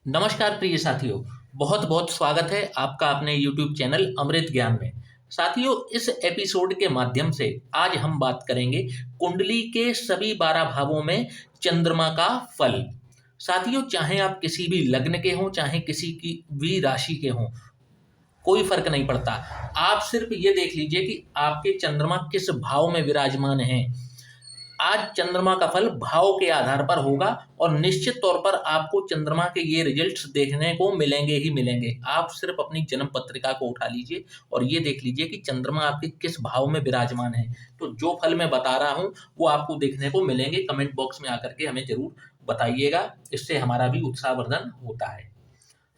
नमस्कार प्रिय साथियों। बहुत बहुत स्वागत है आपका अपने YouTube चैनल अमृत ज्ञान में। साथियों, इस एपिसोड के माध्यम से आज हम बात करेंगे कुंडली के सभी 12 भावों में चंद्रमा का फल। साथियों, चाहे आप किसी भी लग्न के हों, चाहे किसी की भी राशि के हों, कोई फर्क नहीं पड़ता। आप सिर्फ ये देख लीजिए कि आपके चंद्रमा किस भाव में विराजमान है। आज चंद्रमा का फल भाव के आधार पर होगा और निश्चित तौर पर आपको चंद्रमा के ये रिजल्ट्स देखने को मिलेंगे ही मिलेंगे। आप सिर्फ अपनी जन्म पत्रिका को उठा लीजिए और ये देख लीजिए कि चंद्रमा आपके किस भाव में विराजमान है। तो जो फल मैं बता रहा हूँ वो आपको देखने को मिलेंगे। कमेंट बॉक्स में आकर के हमें जरूर बताइएगा, इससे हमारा भी उत्साहवर्धन होता है।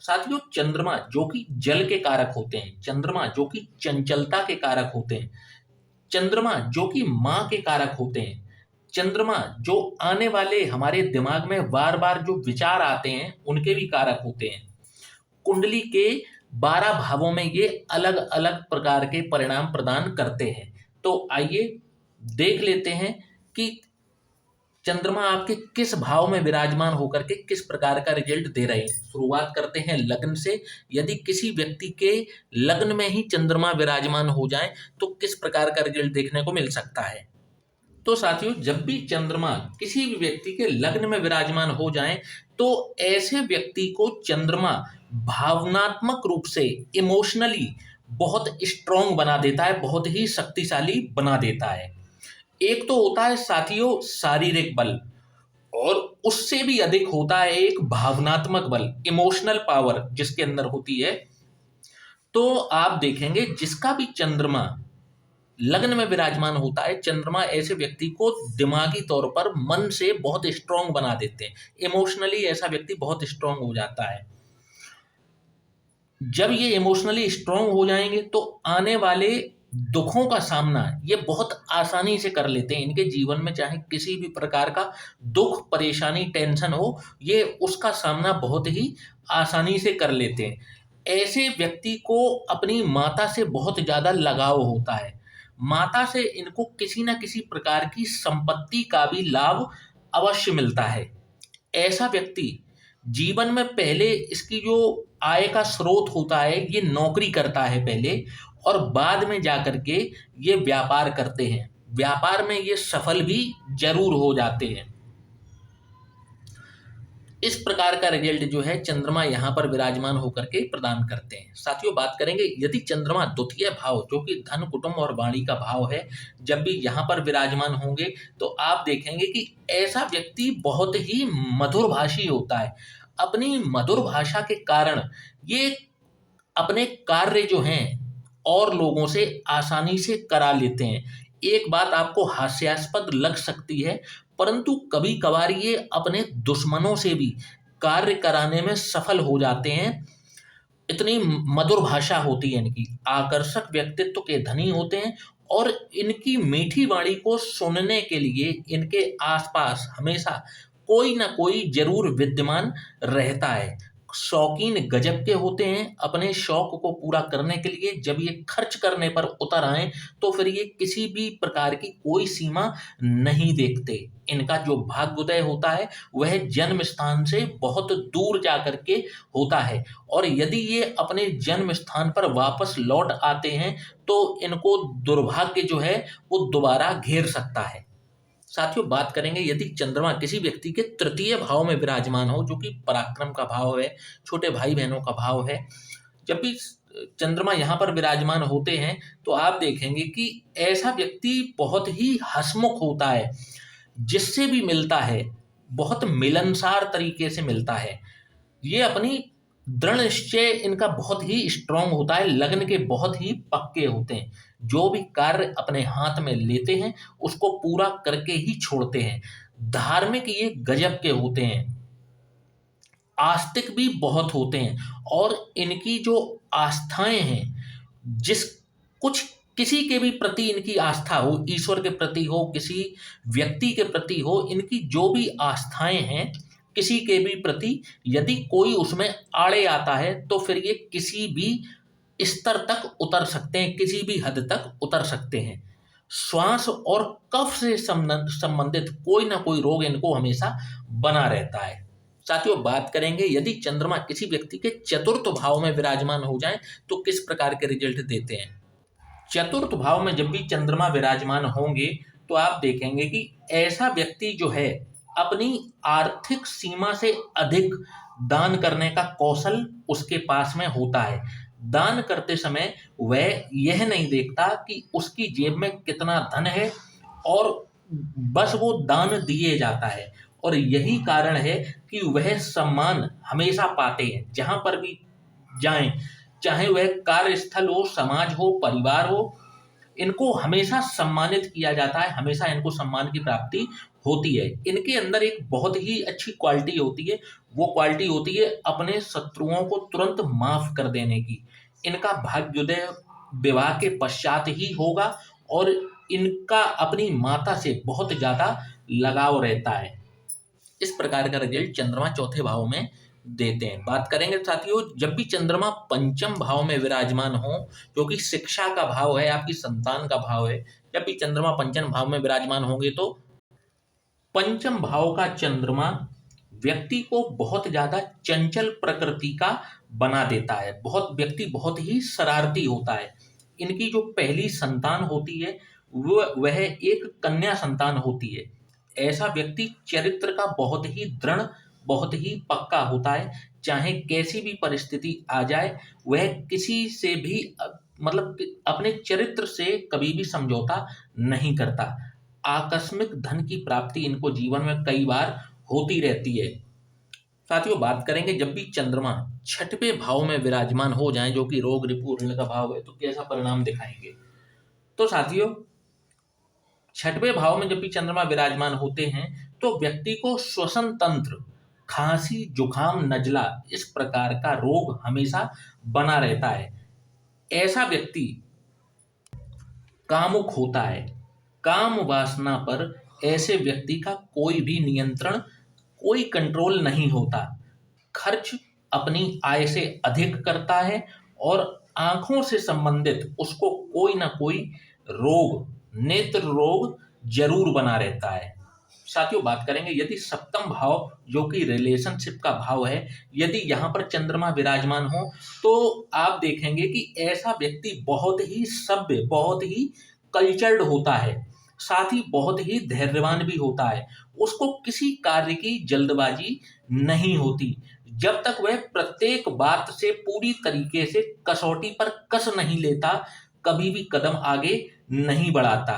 साथियों, चंद्रमा जो कि जल के कारक होते हैं, चंद्रमा जो कि चंचलता के कारक होते हैं, चंद्रमा जो कि माँ के कारक होते हैं, चंद्रमा जो आने वाले हमारे दिमाग में बार बार जो विचार आते हैं उनके भी कारक होते हैं। कुंडली के 12 भावों में ये अलग अलग प्रकार के परिणाम प्रदान करते हैं। तो आइए देख लेते हैं कि चंद्रमा आपके किस भाव में विराजमान होकर के किस प्रकार का रिजल्ट दे रहे हैं। शुरुआत करते हैं लग्न से। यदि किसी व्यक्ति के लग्न में ही चंद्रमा विराजमान हो जाए तो किस प्रकार का रिजल्ट देखने को मिल सकता है। तो साथियों, जब भी चंद्रमा किसी भी व्यक्ति के लग्न में विराजमान हो जाए तो ऐसे व्यक्ति को चंद्रमा भावनात्मक रूप से इमोशनली बहुत स्ट्रांग बना देता है, बहुत ही शक्तिशाली बना देता है। एक तो होता है साथियों शारीरिक बल, और उससे भी अधिक होता है एक भावनात्मक बल, इमोशनल पावर जिसके अंदर होती है। तो आप देखेंगे जिसका भी चंद्रमा लग्न में विराजमान होता है, चंद्रमा ऐसे व्यक्ति को दिमागी तौर पर मन से बहुत स्ट्रांग बना देते हैं। इमोशनली ऐसा व्यक्ति बहुत स्ट्रांग हो जाता है। जब ये इमोशनली स्ट्रांग हो जाएंगे तो आने वाले दुखों का सामना ये बहुत आसानी से कर लेते हैं। इनके जीवन में चाहे किसी भी प्रकार का दुख, परेशानी, टेंशन हो, ये उसका सामना बहुत ही आसानी से कर लेते हैं। ऐसे व्यक्ति को अपनी माता से बहुत ज़्यादा लगाव होता है। माता से इनको किसी न किसी प्रकार की संपत्ति का भी लाभ अवश्य मिलता है। ऐसा व्यक्ति जीवन में पहले इसकी जो आय का स्रोत होता है ये नौकरी करता है पहले, और बाद में जाकर के ये व्यापार करते हैं। व्यापार में ये सफल भी जरूर हो जाते हैं। इस प्रकार का रिजल्ट जो है चंद्रमा यहाँ पर विराजमान होकर के प्रदान करते हैं। साथियों, बात करेंगे यदि चंद्रमा द्वितीय भाव जो कि धन, कुटुंब और वाणी का भाव है, जब भी यहाँ पर विराजमान होंगे तो आप देखेंगे कि ऐसा व्यक्ति बहुत ही मधुरभाषी होता है। अपनी मधुर भाषा के कारण ये अपने कार्य जो हैं और लोगों से आसानी से करा लेते हैं। एक बात आपको हास्यास्पद लग सकती है, परंतु कभी कभार ये अपने दुश्मनों से भी कार्य कराने में सफल हो जाते हैं। इतनी मधुर भाषा होती है इनकी, आकर्षक व्यक्तित्व के धनी होते हैं, और इनकी मीठी वाणी को सुनने के लिए इनके आसपास हमेशा कोई ना कोई जरूर विद्यमान रहता है। शौकीन गजब के होते हैं। अपने शौक को पूरा करने के लिए जब ये खर्च करने पर उतर आए तो फिर ये किसी भी प्रकार की कोई सीमा नहीं देखते। इनका जो भाग्योदय होता है वह जन्म स्थान से बहुत दूर जा करके होता है, और यदि ये अपने जन्म स्थान पर वापस लौट आते हैं तो इनको दुर्भाग्य जो है वो दोबारा घेर सकता है। साथियों, बात करेंगे यदि चंद्रमा किसी व्यक्ति के तृतीय भाव में विराजमान हो जो कि पराक्रम का भाव है, छोटे भाई बहनों का भाव है। जब भी चंद्रमा यहाँ पर विराजमान होते हैं तो आप देखेंगे कि ऐसा व्यक्ति बहुत ही हंसमुख होता है। जिससे भी मिलता है बहुत मिलनसार तरीके से मिलता है। ये अपनी दृढ़ निश्चय इनका बहुत ही स्ट्रांग होता है। लगन के बहुत ही पक्के होते हैं। जो भी कार्य अपने हाथ में लेते हैं उसको पूरा करके ही छोड़ते हैं। धार्मिक ये गजब के होते हैं। आस्तिक भी बहुत होते हैं, और इनकी जो आस्थाएं हैं, जिस कुछ किसी के भी प्रति इनकी आस्था हो, ईश्वर के प्रति हो, किसी व्यक्ति के प्रति हो, इनकी जो भी आस्थाएं हैं किसी के भी प्रति, यदि कोई उसमें आड़े आता है तो फिर ये किसी भी स्तर तक उतर सकते हैं, किसी भी हद तक उतर सकते हैं। श्वास और कफ से संबंधित कोई ना कोई रोग इनको हमेशा बना रहता है। साथियों बात करेंगे यदि चंद्रमा किसी व्यक्ति के चतुर्थ भाव में विराजमान हो जाए तो किस प्रकार के रिजल्ट देते हैं। चतुर्थ भाव में जब भी चंद्रमा विराजमान होंगे तो आप देखेंगे कि ऐसा व्यक्ति जो है अपनी आर्थिक सीमा से अधिक दान करने का कौशल उसके पास में होता है। दान करते समय वह यह नहीं देखता कि उसकी जेब में कितना धन है और बस वो दान दिए जाता है। और यही कारण है कि वह सम्मान हमेशा पाते हैं जहां पर भी जाएं, चाहे वह कार्यस्थल हो, समाज हो, परिवार हो, इनको हमेशा सम्मानित किया जाता है, हमेशा इनको सम्मान की प्राप्ति होती है। इनके अंदर एक बहुत ही अच्छी क्वालिटी होती है, वो क्वालिटी होती है अपने शत्रुओं को तुरंत माफ कर देने की। इनका भाग्योदय विवाह के पश्चात ही होगा और इनका अपनी माता से बहुत ज्यादा लगाव रहता है। इस प्रकार का रिजल्ट चंद्रमा चौथे भाव में देते हैं। बात करेंगे साथियों, जब भी चंद्रमा पंचम भाव में विराजमान हो, जो कि शिक्षा का भाव है, आपकी संतान का भाव है, जब भी चंद्रमा पंचम भाव में विराजमान होंगे तो पंचम भाव का चंद्रमा व्यक्ति को बहुत ज्यादा चंचल प्रकृति का बना देता है। व्यक्ति बहुत ही शरारती होता है। इनकी जो पहली संतान होती है वह एक कन्या संतान होती है। ऐसा व्यक्ति चरित्र का बहुत ही दृढ़, बहुत ही पक्का होता है। चाहे कैसी भी परिस्थिति आ जाए वह किसी से भी मतलब अपने चरित्र से कभी भी समझौता नहीं करता। आकस्मिक धन की प्राप्ति इनको जीवन में कई बार होती रहती है। साथियों बात करेंगे जब भी चंद्रमा छठवें भाव में विराजमान हो जाए, जो कि रोग रिपु ऋण का भाव है, तो कैसा परिणाम दिखाएंगे। तो साथियों छठवें भाव में जब भी चंद्रमा विराजमान होते हैं तो व्यक्ति को श्वसन तंत्र, खांसी, जुखाम, नजला, इस प्रकार का रोग हमेशा बना रहता है। ऐसा व्यक्ति कामुक होता है। काम वासना पर ऐसे व्यक्ति का कोई भी नियंत्रण, कोई कंट्रोल नहीं होता। खर्च अपनी आय से अधिक करता है और आंखों से संबंधित उसको कोई ना कोई रोग, नेत्र रोग जरूर बना रहता है। साथियों बात करेंगे यदि सप्तम भाव जो कि रिलेशनशिप का भाव है, यदि यहाँ पर चंद्रमा विराजमान हो तो आप देखेंगे कि ऐसा व्यक्ति बहुत ही सभ्य, बहुत ही कल्चर्ड होता है, साथ ही बहुत ही धैर्यवान भी होता है। उसको किसी कार्य की जल्दबाजी नहीं होती जब तक वह प्रत्येक बात से पूरी तरीके से कसौटी पर कस नहीं लेता, कभी भी कदम आगे नहीं बढ़ाता।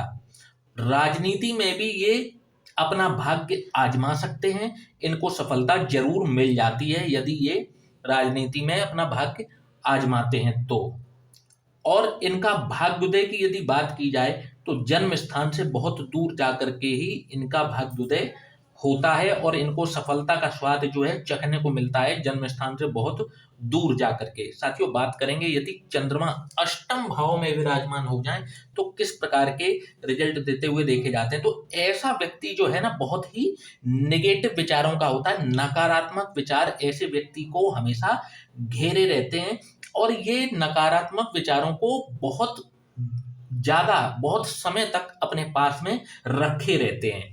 राजनीति में भी ये अपना भाग्य आजमा सकते हैं, इनको सफलता जरूर मिल जाती है यदि ये राजनीति में अपना भाग्य आजमाते हैं तो। और इनका भाग्योदय की यदि बात की जाए तो जन्म स्थान से बहुत दूर जाकर के ही इनका भाग्योदय होता है और इनको सफलता का स्वाद जो है चखने को मिलता है जन्म स्थान से बहुत दूर जाकर के। साथियों बात करेंगे यदि चंद्रमा अष्टम भाव में विराजमान हो जाए तो किस प्रकार के रिजल्ट देते हुए देखे जाते हैं। तो ऐसा व्यक्ति जो है ना बहुत ही नेगेटिव विचारों का होता है। नकारात्मक विचार ऐसे व्यक्ति को हमेशा घेरे रहते हैं और ये नकारात्मक विचारों को बहुत ज्यादा, बहुत समय तक अपने पास में रखे रहते हैं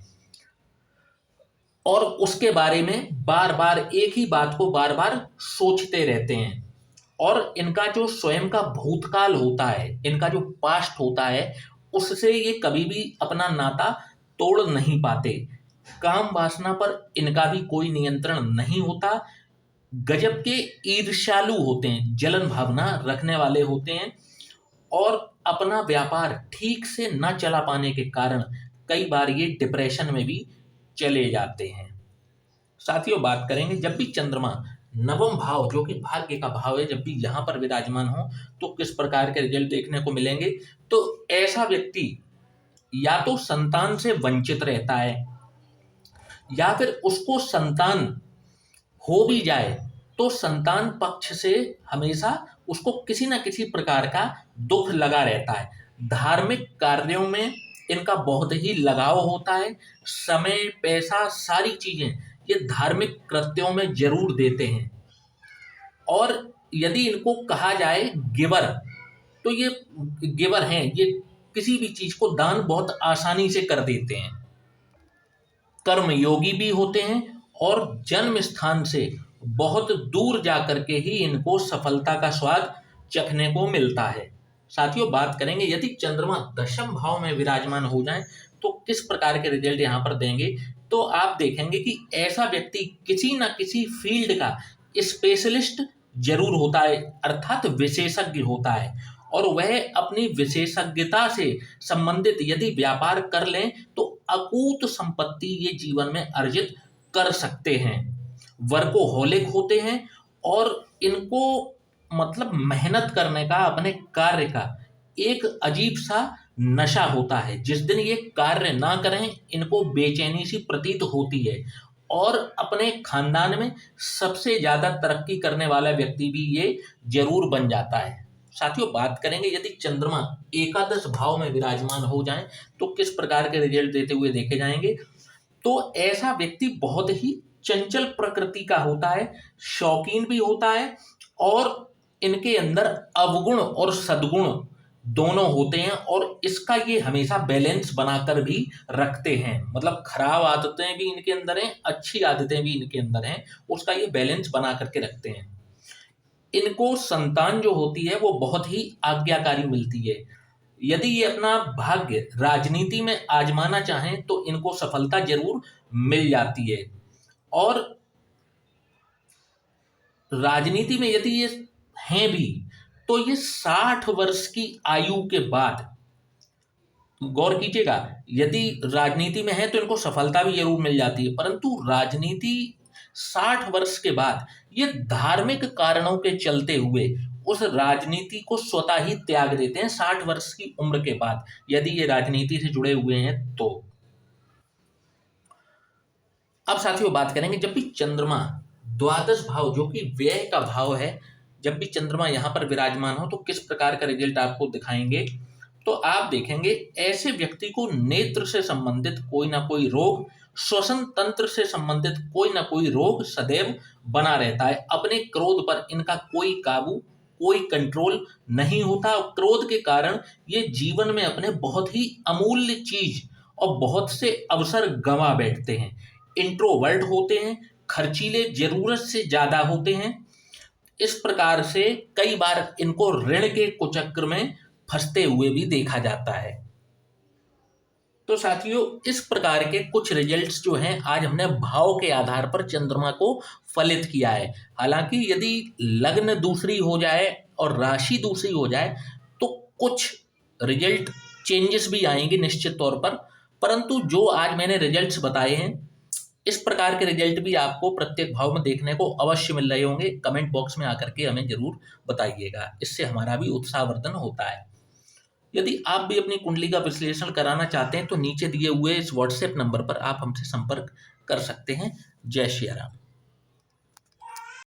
और उसके बारे में बार बार एक ही बात को बार बार सोचते रहते हैं। और इनका जो स्वयं का भूतकाल होता है, इनका जो पास्ट होता है, उससे ये कभी भी अपना नाता तोड़ नहीं पाते। काम वासना पर इनका भी कोई नियंत्रण नहीं होता। गजब के ईर्ष्यालु होते हैं, जलन भावना रखने वाले होते हैं और अपना व्यापार ठीक से न चला पाने के कारण कई बार ये डिप्रेशन में भी चले जाते हैं। साथियों बात करेंगे जब भी चंद्रमा नवम भाव जो कि भाग्य का भाव है, जब भी यहाँ पर विराजमान हो तो किस प्रकार के रिजल्ट देखने को मिलेंगे। तो ऐसा व्यक्ति या तो संतान से वंचित रहता है या फिर उसको संतान हो भी जाए तो संतान पक्ष से हमेशा उसको किसी न किसी प्रकार का दुख लगा रहता है। धार्मिक कार्यों में इनका बहुत ही लगाव होता है। समय, पैसा, सारी चीजें ये धार्मिक कृत्यों में जरूर देते हैं। और यदि इनको कहा जाए गिवर, तो ये गिवर हैं, ये किसी भी चीज को दान बहुत आसानी से कर देते हैं। कर्म योगी भी होते हैं और जन्म स्थान से बहुत दूर जा करके ही इनको सफलता का स्वाद चखने को मिलता है। साथियों, बात करेंगे यदि चंद्रमा दशम भाव में विराजमान हो जाए तो किस प्रकार के रिजल्ट यहाँ पर देंगे। तो आप देखेंगे कि ऐसा व्यक्ति किसी न किसी फील्ड का स्पेशलिस्ट जरूर होता है, अर्थात विशेषज्ञ होता है, और वह अपनी विशेषज्ञता से संबंधित यदि व्यापार कर लें तो अकूत संपत्ति ये जीवन में अर्जित कर सकते हैं। वर्कोहोलिक होते हैं और इनको मतलब मेहनत करने का, अपने कार्य का एक अजीब सा नशा होता है। जिस दिन ये कार्य ना करें इनको बेचैनी सी प्रतीत होती है, और अपने खानदान में सबसे ज्यादा तरक्की करने वाला व्यक्ति भी ये जरूर बन जाता है। साथियों, बात करेंगे यदि चंद्रमा एकादश भाव में विराजमान हो जाए तो किस प्रकार के रिजल्ट देते हुए देखे जाएंगे। तो ऐसा व्यक्ति बहुत ही चंचल प्रकृति का होता है, शौकीन भी होता है, और इनके अंदर अवगुण और सद्गुण दोनों होते हैं, और इसका ये हमेशा बैलेंस बनाकर भी रखते हैं। मतलब खराब आदतें भी इनके अंदर हैं, अच्छी आदतें भी इनके अंदर हैं, उसका ये बैलेंस बना करके रखते हैं। इनको संतान जो होती है वो बहुत ही आज्ञाकारी मिलती है। यदि ये अपना भाग्य राजनीति में आजमाना चाहें तो इनको सफलता जरूर मिल जाती है। और राजनीति में यदि ये हैं भी तो ये 60 वर्ष की आयु के बाद, गौर कीजिएगा, यदि राजनीति में है तो इनको सफलता भी जरूर मिल जाती है, परंतु राजनीति 60 वर्ष के बाद ये धार्मिक कारणों के चलते हुए उस राजनीति को स्वतः ही त्याग देते हैं 60 वर्ष की उम्र के बाद, यदि ये राजनीति से जुड़े हुए हैं तो। अब साथियों, बात करेंगे जब भी चंद्रमा द्वादश भाव जो कि व्यय का भाव है, जब भी चंद्रमा यहां पर विराजमान हो तो किस प्रकार का रिजल्ट आपको दिखाएंगे। तो आप देखेंगे ऐसे व्यक्ति को नेत्र से संबंधित कोई ना कोई रोग, श्वसन तंत्र से संबंधित कोई ना कोई रोग सदैव बना रहता है। अपने क्रोध पर इनका कोई काबू, कोई कंट्रोल नहीं होता, और क्रोध के कारण ये जीवन में अपने बहुत ही अमूल्य चीज और बहुत से अवसर गंवा बैठते हैं। इंट्रोवर्ट होते हैं, खर्चीले जरूरत से ज्यादा होते हैं। इस प्रकार से कई बार इनको ऋण के कुचक्र में फंसते हुए भी देखा जाता है। तो साथियों, इस प्रकार के कुछ रिजल्ट्स जो हैं आज हमने भाव के आधार पर चंद्रमा को फलित किया है। हालांकि यदि लग्न दूसरी हो जाए और राशि दूसरी हो जाए तो कुछ रिजल्ट चेंजेस भी आएंगे निश्चित तौर पर, परंतु जो आज मैंने रिजल्ट्स बताए हैं इस प्रकार के रिजल्ट भी आपको प्रत्येक भाव में देखने को अवश्य मिल रहे होंगे। कमेंट बॉक्स में आकर के हमें जरूर बताइएगा, इससे हमारा भी उत्साहवर्धन होता है। यदि आप भी अपनी कुंडली का विश्लेषण कराना चाहते हैं तो नीचे दिए हुए इस व्हाट्सएप नंबर पर आप हमसे संपर्क कर सकते हैं। जय श्री राम।